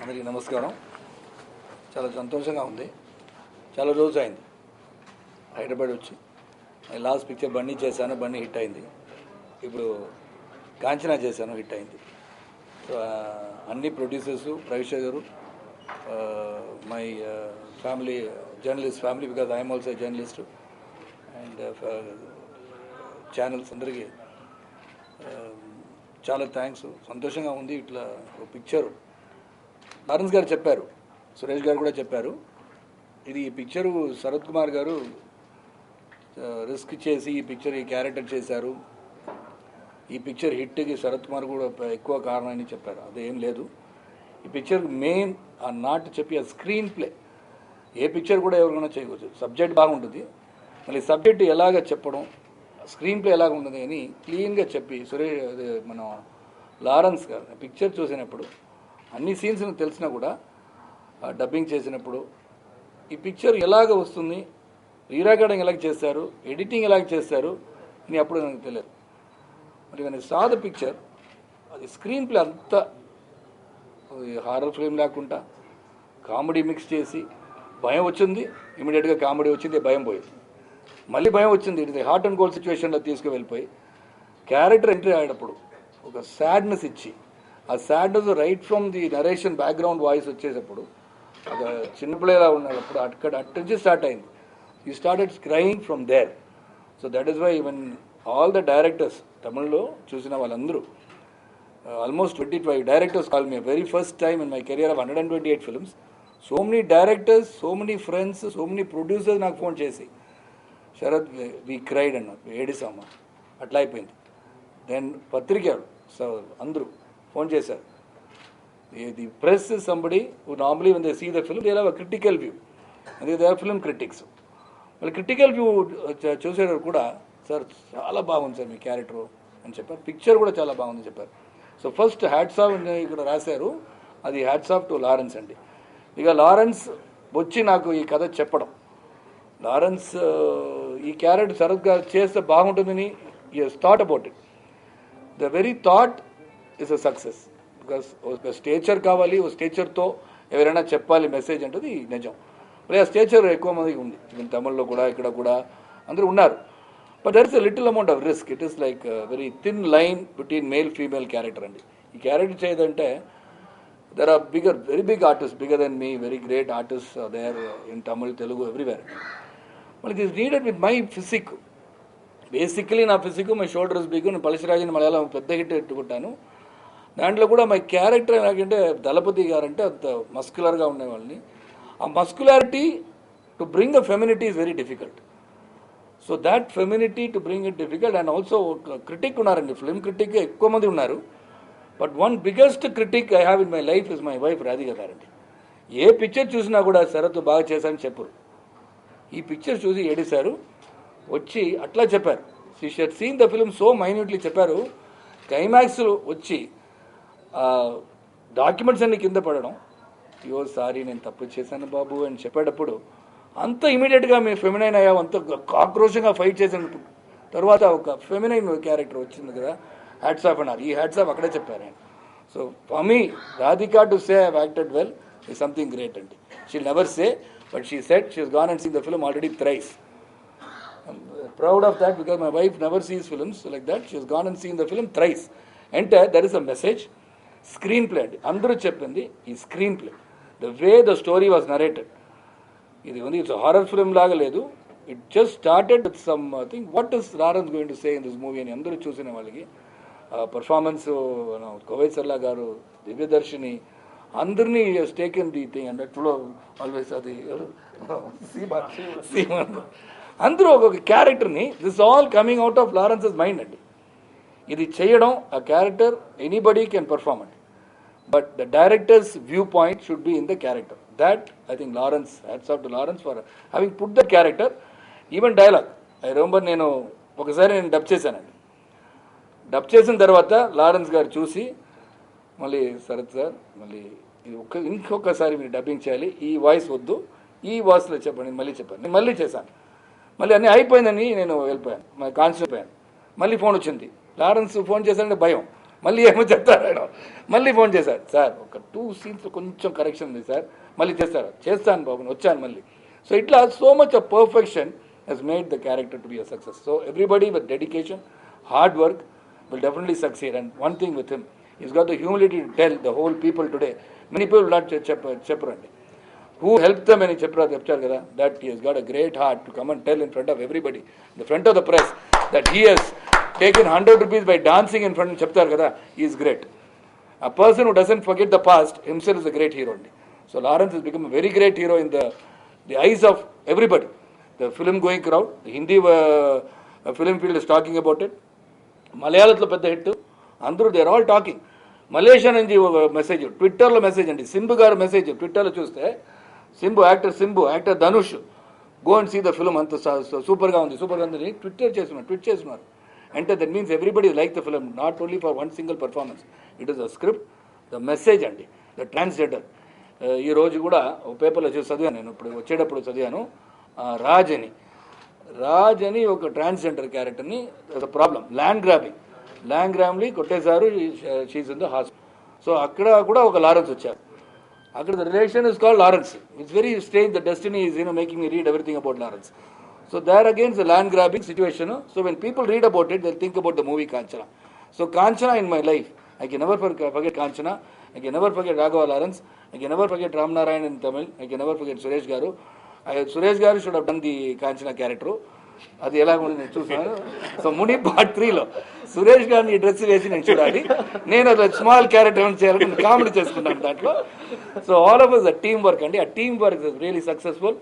అందరికీ నమస్కారం. చాలా సంతోషంగా ఉంది. చాలా రోజు అయింది హైదరాబాద్ వచ్చి. లాస్ట్ పిక్చర్ బండి చేశాను, బండి హిట్ అయింది. ఇప్పుడు కాంచనా చేశాను, హిట్ అయింది. సో అన్ని ప్రొడ్యూసర్స్, ప్రవీష్ గారు, my family journalist family, because I'm also journalist and channels అందరికీ చాలా థ్యాంక్స్. సంతోషంగా ఉంది. ఇట్లా పిక్చరు లారెన్స్ గారు చెప్పారు, సురేష్ గారు కూడా చెప్పారు. ఇది ఈ పిక్చరు శరత్ కుమార్ గారు రిస్క్ చేసి ఈ పిక్చర్, ఈ క్యారెక్టర్ చేశారు. ఈ పిక్చర్ హిట్కి శరత్ కుమార్ కూడా ఎక్కువ కారణం అని చెప్పారు. అదేం లేదు. ఈ పిక్చర్ మెయిన్ ఆ నాట్ చెప్పి ఆ స్క్రీన్ ప్లే, ఏ పిక్చర్ కూడా ఎవరికైనా చేయవచ్చు. సబ్జెక్ట్ బాగుంటుంది, మళ్ళీ సబ్జెక్ట్ ఎలాగ చెప్పడం, స్క్రీన్ ప్లే ఎలాగ ఉంటుంది అని క్లీన్గా చెప్పి మన లారెన్స్ గారు పిక్చర్ చూసినప్పుడు అన్ని సీన్స్ తెలిసినా కూడా డబ్బింగ్ చేసినప్పుడు ఈ పిక్చర్ ఎలాగ వస్తుంది, రీరికార్డింగ్ ఎలాగ చేస్తారు, ఎడిటింగ్ ఎలాగ చేస్తారు అని అప్పుడు నాకు తెలియదు. మరి నేను సా ద పిక్చర్, అది స్క్రీన్ ప్లే అంతా హారర్ ఫిల్మ్ లేకుండా కామెడీ మిక్స్ చేసి, భయం వచ్చింది ఇమీడియట్గా, కామెడీ వచ్చింది, భయం పోయింది, మళ్ళీ భయం వచ్చింది. ఇది హార్ట్ అండ్ కోల్డ్ సిచ్యువేషన్లో తీసుకువెళ్ళిపోయి క్యారెక్టర్ ఎంట్రీ అయ్యేటప్పుడు ఒక సాడ్నెస్ ఇచ్చి, ఆ sadness right from the narration background voice వచ్చేటప్పుడు ఒక చిన్నపిల్లలా ఉన్నప్పుడు అటు నుంచి స్టార్ట్ అయింది. ఈ started crying from there. So that is why even all the directors తమిళ్లో చూసిన వాళ్ళందరూ almost 25 directors call me very first time in my career of 128 films. So many directors, so many friends, so many producers నాకు phone చేసి, Sarath we cried అన్నారు, ఏడిసామా, అట్లా అయిపోయింది. Then పత్రికలు అందరూ ఫోన్ చేశారు. The press is somebody who normally when they see the film they have a critical view, అదే they are film critics. వాళ్ళు క్రిటికల్ వ్యూ చూసేవారు కూడా, సార్ చాలా బాగుంది సార్ మీ క్యారెక్టర్ అని చెప్పారు, పిక్చర్ కూడా చాలా బాగుందని చెప్పారు. సో ఫస్ట్ హ్యాట్స్ ఆఫ్ ఇక్కడ రాశారు, అది హ్యాట్స్ ఆఫ్ టు లారెన్స్ అండి. ఇక లారెన్స్ వచ్చి నాకు ఈ కథ చెప్పడం, లారెన్స్ ఈ క్యారెక్టర్ శరత్ గారు చేస్తే బాగుంటుందని thought about it. The very thought is a success. Because ఒక స్టేచర్ కావాలి, ఒక స్టేచర్తో ఎవరైనా చెప్పాలి మెసేజ్ అంటది నిజం. మరి ఆ స్టేచర్ ఎక్కువ మందికి ఉంది, తమిళ్లో కూడా ఇక్కడ కూడా అందరూ ఉన్నారు. But there is a little amount of risk. It is like very thin line between male female character అండి. ఈ క్యారెక్టర్ చేయదంటే there are very big artist, bigger than me, very great artist there in Tamil, Telugu, everywhere. మళ్ళీ it is needed with my physique. Basically నా physique, my shoulders big. నేను పలశరాజుని మలయాళం పెద్ద hit ఎట్టుకుంటాను. దాంట్లో కూడా మై క్యారెక్టర్ ఎలాగంటే దళపతి గారు అంటే అంత మస్కులర్గా ఉండేవాళ్ళని. ఆ muscularity to bring a femininity is very difficult. So that femininity to bring it difficult. And also critic ఉన్నారండి, ఫిల్మ్ క్రిటిక్ ఎక్కువ మంది ఉన్నారు. But one biggest critic I have in my life is my wife Radhika గారండి. ఏ picture చూసినా కూడా శరత్ బాగా చేశారని చెప్పరు. ఈ పిక్చర్ చూసి ఏడిశారు, వచ్చి అట్లా చెప్పారు. She should seen the film so minutely చెప్పారు. క్లైమాక్స్ వచ్చి డాక్యుమెంట్స్ అన్ని కింద పడడం, అయ్యో సారీ నేను తప్పు చేశాను బాబు అని చెప్పేటప్పుడు అంత ఇమీడియట్గా మీ ఫెమినైన్ అయ్యావు, అంత ఆక్రోషంగా ఫైట్ చేసిన తర్వాత ఒక ఫెమినైన్ క్యారెక్టర్ వచ్చింది కదా, హ్యాట్స్ ఆఫ్ అన్నారు. ఈ హ్యాట్స్ ఆఫ్ అక్కడే చెప్పారు ఆయన. So for me Radhika to say I have acted well is something great అండి. She never say, but she said she has gone and seen the film already thrice. I'm proud of that because my wife never sees films like that. She has gone and seen the film thrice. And there is a message. Screen play. Andru cheppindi ee screen play. The way the story was narrated. Idi ondi it's a horror film laga ledu. It just started with some thing. What is Laurens going to say in this movie ani andru chusina valliki performance Kovai Sarla garu, Divya Darshini, అందరినీ has taken the thing and that flow always అది అందరూ ఒక క్యారెక్టర్ని, this all coming out of Lawrence's mind అండి. ఇది చేయడం ఆ character anybody can perform అండి, but the director's view point should be in the character. That I think Lawrence, hats off to Lawrence for having put the character. Even dialogue I remember, నేను ఒకసారి dub చేశానండి. Dub చేసిన తర్వాత Lawrence గారు చూసి, మళ్ళీ Sarath sir మళ్ళీ ఇది ఇంకొకసారి మీరు డబ్బింగ్ చేయాలి, ఈ వాయిస్ వద్దు, ఈ వాయిస్లో చెప్పండి. మళ్ళీ చెప్పాను, నేను మళ్ళీ చేశాను. మళ్ళీ అన్నీ అయిపోయిందని నేను వెళ్ళిపోయాను, కాన్సెప్ట్ అయిపోయాను. మళ్ళీ ఫోన్ వచ్చింది, లారెన్స్ ఫోన్ చేశానంటే భయం, మళ్ళీ ఏమో చెప్తారు ఆయన. మళ్ళీ ఫోన్ చేశారు, సార్ ఒక 2 scenes కొంచెం కరెక్షన్ ఉంది సార్, మళ్ళీ చేస్తాను బాబు వచ్చాను మళ్ళీ. సో ఇట్లా so much of perfection has made the character to be a success. So everybody with dedication, hard work will definitely succeed. And one thing with him, he's got the humility to tell the whole people today. Many people will not చెప్పరండి. Who helped them అని చెప్తారు కదా, that he has got a great heart to come and tell in front of everybody, in the front of the press, that he has taken 100 rupees by dancing in front of చెప్తారు కదా, he is great. A person who doesn't forget the past himself is a great hero only. So Lawrence has become a very great hero in the eyes of everybody. The film going crowd, the Hindi film field is talking about it. మలయాళంలో పెద్ద hit, అందరూ they are all talking. Malaysia నుంచి ఒక message, ట్విట్టర్లో message అండి, సింబు గారు message ట్విట్టర్లో చూస్తే, Simbu actor Dhanush, go and see the film, అంత సూపర్గా ఉంది ట్వీట్ చేస్తున్నారు. అంటే that means everybody like the film, not only for one single performance, it is the script, the message అండి, ద ట్రాన్స్జెండర్. ఈ రోజు కూడా పేపర్లో చదివాను, నేను ఇప్పుడు వచ్చేటప్పుడు చదివాను, రాజ్ అని ఒక ట్రాన్స్జెండర్ క్యారెక్టర్ని ప్రాబ్లం, ల్యాండ్ గ్రాబ్లీ కొట్టేశారు, she's in the hospital. So అక్కడ కూడా ఒక లారెన్స్ వచ్చారు, అక్కడ the relation is called Lawrence. It's very strange, the destiny is making me read everything about Lawrence. So there against the land grabbing situation. So when people read about it, they think about the movie Kanchana. So Kanchana in my life, I can never forget Kanchana, I can never forget Raghava Lawrence, I can never forget Ram Narayan in Tamil, I can never forget Suresh Garu. Suresh Garu should have done the Kanchana character. అది ఎలా ఉంది నేను చూసాను. So ముని part 3లో Suresh గారిని ఈ dress వేసి నేను చూడాలి, నేను అది స్మాల్ క్యారెక్టర్ ఏమైనా చేయాలని కామెడీ చేసుకుంటాను దాంట్లో. So all of us a team work అండి, ఆ team work is really successful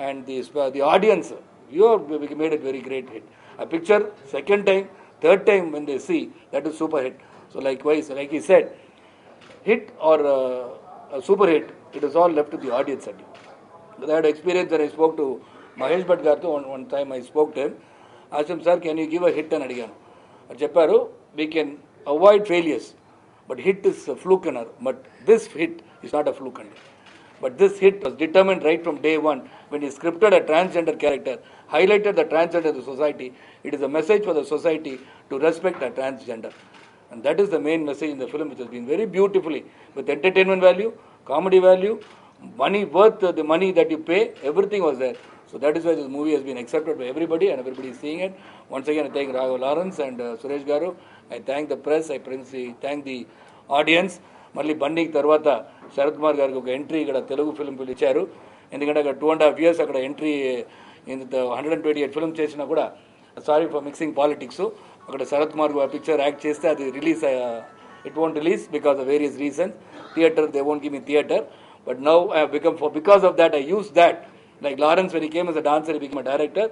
and the audience, you have made it very great hit. A picture second time, third time when they see, that is super hit. So likewise, like he said, hit or a super hit, it is all left to the audience. I had experience when I spoke to Mahesh Bhatt Gartho. One time I spoke to him, asked him, sir, can you give a hit అని అడిగాను. అది చెప్పారు, we can avoid failures, but hit is a fluke అన్నారు. But this hit is not a fluke అండి. But this hit was determined right from day one when he scripted a transgender character, highlighted the transgender in the society. It is a message for the society to respect the transgender. And that is the main message in the film, which has been very beautifully, with entertainment value, comedy value, money worth the money that you pay, everything was there. So that is why this movie has been accepted by everybody and everybody is seeing it. Once again, I thank Raghava Lawrence and Suresh Garu. I thank the press, I thank the audience. మళ్ళీ బండికి తర్వాత శరత్ కుమార్ గారికి ఒక entry ఇక్కడ Telugu film ఇచ్చారు. ఎందుకంటే అక్కడ 2.5 years అక్కడ ఎంట్రీ 128 ఫిల్మ్ చేసినా కూడా, సారీ ఫర్ మిక్సింగ్ పాలిటిక్స్, అక్కడ శరత్ కుమార్ పిక్చర్ యాక్ట్ చేస్తే అది release, it won't release because of various reasons. Theatre, they won't give me theatre. But now I have become, because of that I use that, like Lawrence when he came as a dancer, he became a director.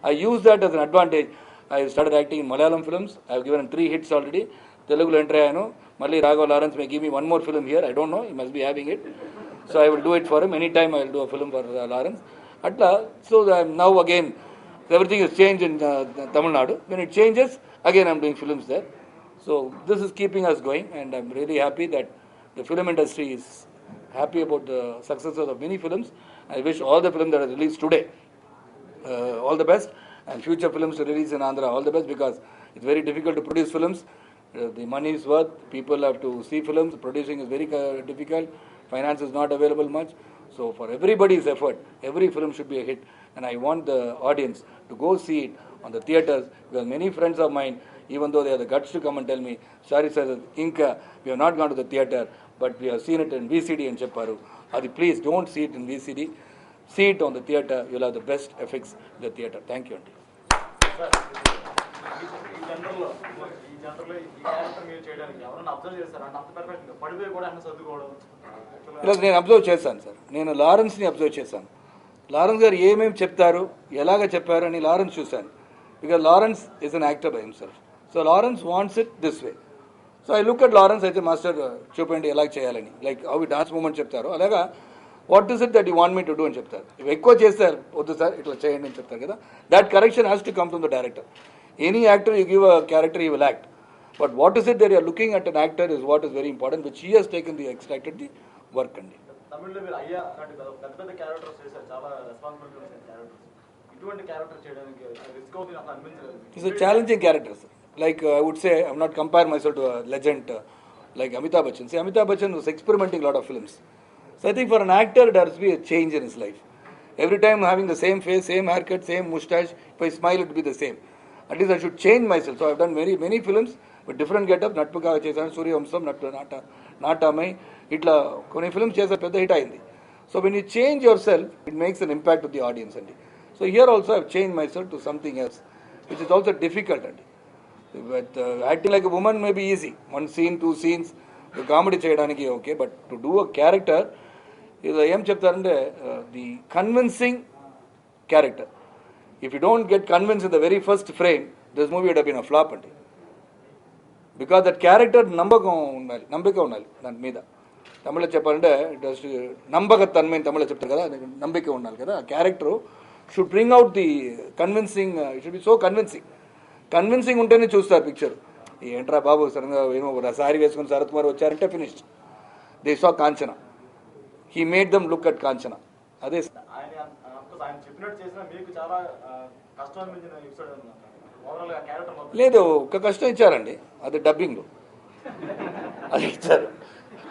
I used that as an advantage. I started acting in Malayalam films. I have given 3 hits already. Telugu lo enter ayanu. Malli Raghava Lawrence may give me one more film here, I don't know, he must be having it. So I will do it for him. Anytime I will do a film for Lawrence. Atla, so now again everything has changed in Tamil Nadu. When it changes, again I am doing films there. So this is keeping us going and I am really happy that the film industry is happy about the success of many films. I wish all the films that are released today all the best, and future films to release in Andhra all the best, because it's very difficult to produce films. The money is worth, people have to see films, producing is very difficult, finance is not available much. So for everybody's effort, every film should be a hit, and I want the audience to go see it on the theatres, because many friends of mine, even though they have the guts to come and tell me, sorry sir, Inca, we have not gone to the theatre, but we have seen it in VCD in Chepparu. Adi, please don't see it in VCD, see it on the theatre, you'll have the best effects in the theatre. Thank you. ఇలా నేను observe చేశాను sir, నేను లారెన్స్ని observe చేశాను. Lawrence గారు ఏమేమి చెప్తారు, ఎలాగ చెప్పారు అని లారెన్స్ చూశాను. Because Lawrence is an actor by himself. So Lawrence wants it this way. So I look at Lawrence, అయితే మాస్టర్ చూపండి ఎలా చేయాలని, లైక్ అవి డాన్స్ మూమెంట్ చెప్తారు, అలాగా what is it that you want me to do అని చెప్తారు. ఎక్కువ చేస్తారు, వద్దు సార్ ఇట్లా చేయండి అని చెప్తారు కదా. That correction has to come from the director. Any actor you give a character, you will act. But what is it that you are looking at an actor is what is very important, which he has taken the extracted the work andi. Tamil lo ayya antu పెద్ద characters చేశారు, చాలా responsibility ఉన్న characters. ఇటువంటి character చేయడానికి risk అవుతుంది నాకు అనిపించలేదు. It's a challenging character sir. like I would say, I'm not compare myself to a legend like Amitabh Bachchan. See, Amitabh Bachchan was experimenting a lot of films. So I think for an actor, there has to be a change in his life. Every time having the same face, same haircut, same mustache, if I smile, it will be the same. At least I should change myself. So I've done many films with different get-up. Natpuka చేశాను, సూర్యవంశం, నాటమై, ఇట్లా కొన్ని films చేసే పెద్ద hit అయింది. So when you change yourself, it makes an impact with the audience. So here also I've changed myself to something else, which is also difficult. But acting like a woman may be easy. One scene, two scenes, comedy చేయడానికి okay, but to do a character, ఇది ఏం చెప్తారంటే the convincing character. If you don't get convinced in the very first frame, this movie would have been a flop. Because that character నమ్మకం ఉండాలి దాని మీద. తమిళ చెప్పాలంటే నమ్మకతన్மை తమిళ చెప్తారు కదా, నమ్మిక ఉండాలి కదా. ఆ character should bring out the convincing, it should be so convincing ఉంటేనే చూస్తారు పిక్చర్. ఏంట్రా బాబు సడన్గా ఏమో సారీ వేసుకుని శరత్ కుమార్ వచ్చారంటే finished. They saw Kanchana, he made dum look at Kanchana. అదే లేదు, ఒక కష్టం ఇచ్చారండి, అది డబ్బింగ్. అది ఇచ్చారు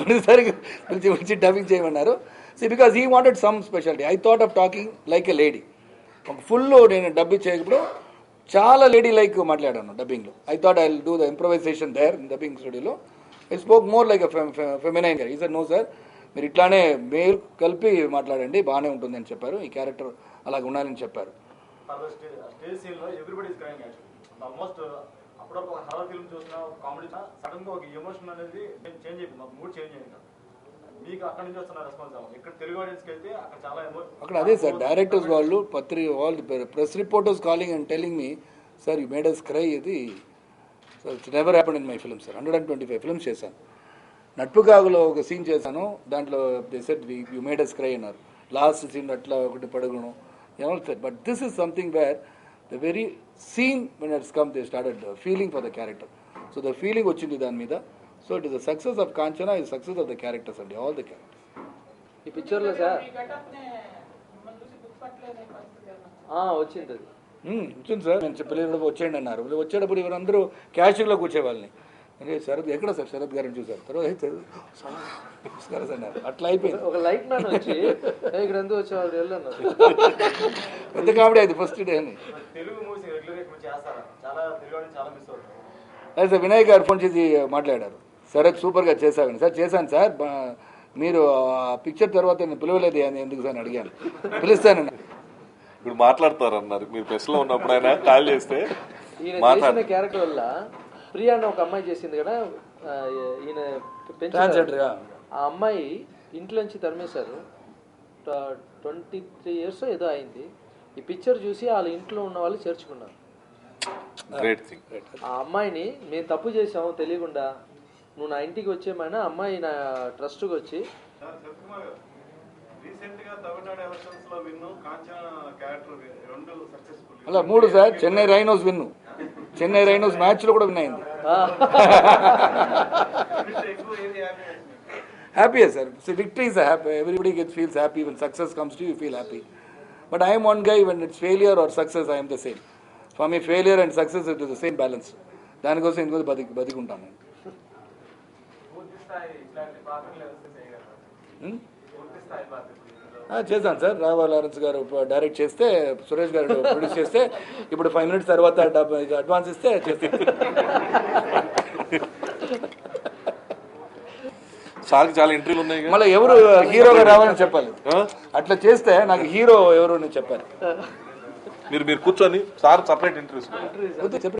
ఒకసారి పిలిచి డబ్బింగ్ చేయమన్నారు. See because he wanted some speciality. I thought of talking like a lady. ఒక ఫుల్ నేను డబ్బింగ్ చేయకపోతే చాలా లేడీ లైక్ మాట్లాడాను డబ్బింగ్లో. I thought I will do the improvisation there in dubbing స్టూడియోలో. I spoke more like feminine గారు. ఈ sir no sir, మీరు ఇట్లానే మీరు కలిపి మాట్లాడండి బాగానే ఉంటుంది అని చెప్పారు. ఈ క్యారెక్టర్ అలాగ ఉండాలని చెప్పారు. అక్కడ అదే సార్, డైరెక్టర్స్ వాళ్ళు press reporters calling and telling me, sir you made us cry. ఇది sir it's never happened in my film sir. 125 films చేశాను. నట్పుకాగులో ఒక సీన్ చేశాను, దాంట్లో they said you made us cry అన్నారు. లాస్ట్ సీన్ అట్లా ఒకటి పడుగును sir. But this is something where the very scene when it's come, they started feeling for the character. So the feeling వచ్చింది దాని మీద. So it is the success of Kanchana, is success of the characters and all the characters. ఈ picture లో sir వచ్చింది sir. నేను చెప్పలేదు వచ్చేయండి అన్నారు. వచ్చేటప్పుడు ఇవరందరూ క్యాషింగ్లో కూర్చేవాళ్ళని. అరే శరత్ ఎక్కడ సార్, శరత్ గారిని చూసారు. తర్వాత అన్నారు. అట్లా అయిపోయింది. ఒక లైట్ మ్యాన్ వచ్చి ఇక్కడ ఎందుకు వచ్చేవాళ్ళు పెద్ద కామెడీ అది ఫస్ట్ డే అని. అదే సార్, వినయ్ గారు ఫోన్ చేసి మాట్లాడారు, శరత్ సూపర్గా చేశామని. సార్ చేశాను సార్, మీరు ఆ పిక్చర్ తర్వాత నేను పిలవలేదు అని ఎందుకు సార్ అడిగాను. పిలుస్తానని ఇప్పుడు మాట్లాడతారు అన్నారు మీరు ప్రెస్లో ఉన్నప్పుడు. ఆయన కాల్ చేస్తే ఈయన క్యారెక్టర్ వల్ల ప్రియా అని ఒక అమ్మాయి చేసింది కదా, ఈయన పెంచారు. ఆ అమ్మాయి ఇంట్లోంచి తరిమేశారు. 23 years ఏదో అయింది. ఈ పిక్చర్ చూసి వాళ్ళ ఇంట్లో ఉన్న వాళ్ళు చేర్చుకున్నారు. ఆ అమ్మాయిని మేము తప్పు చేసాము తెలియకుండా, నువ్వు నా ఇంటికి వచ్చేమైనా అమ్మాయి నా ట్రస్ట్కి వచ్చి అలా 3 సార్. చెన్నై రైనోస్ విన్ను, చెన్నై రైనోస్ మ్యాచ్ లో కూడా విన్ అయింది. Happy sir. So victory is happy. Everybody feels happy when success comes to you, you feel happy. But I am one guy, when it's failure or success, I am the same. For me, failure and success is the same balance. దానికోసం ఇంకో బతికుంటాను. చేశాను sir. Raghava Lawrence గారు direct చేస్తే, సురేష్ గారు produce చేస్తే, ఇప్పుడు 5 minutes తర్వాత advance ఇస్తే చేస్తే చాలా ఇంటర్వ్యూలు ఉన్నాయి. మళ్ళీ ఎవరు హీరోగా రావాలని చెప్పాలి. అట్లా చేస్తే నాకు హీరో ఎవరు అని చెప్పాలి. మీరు కూర్చొని సార్ సపరేట్ ఇంటర్వ్యూస్ చెప్పండి.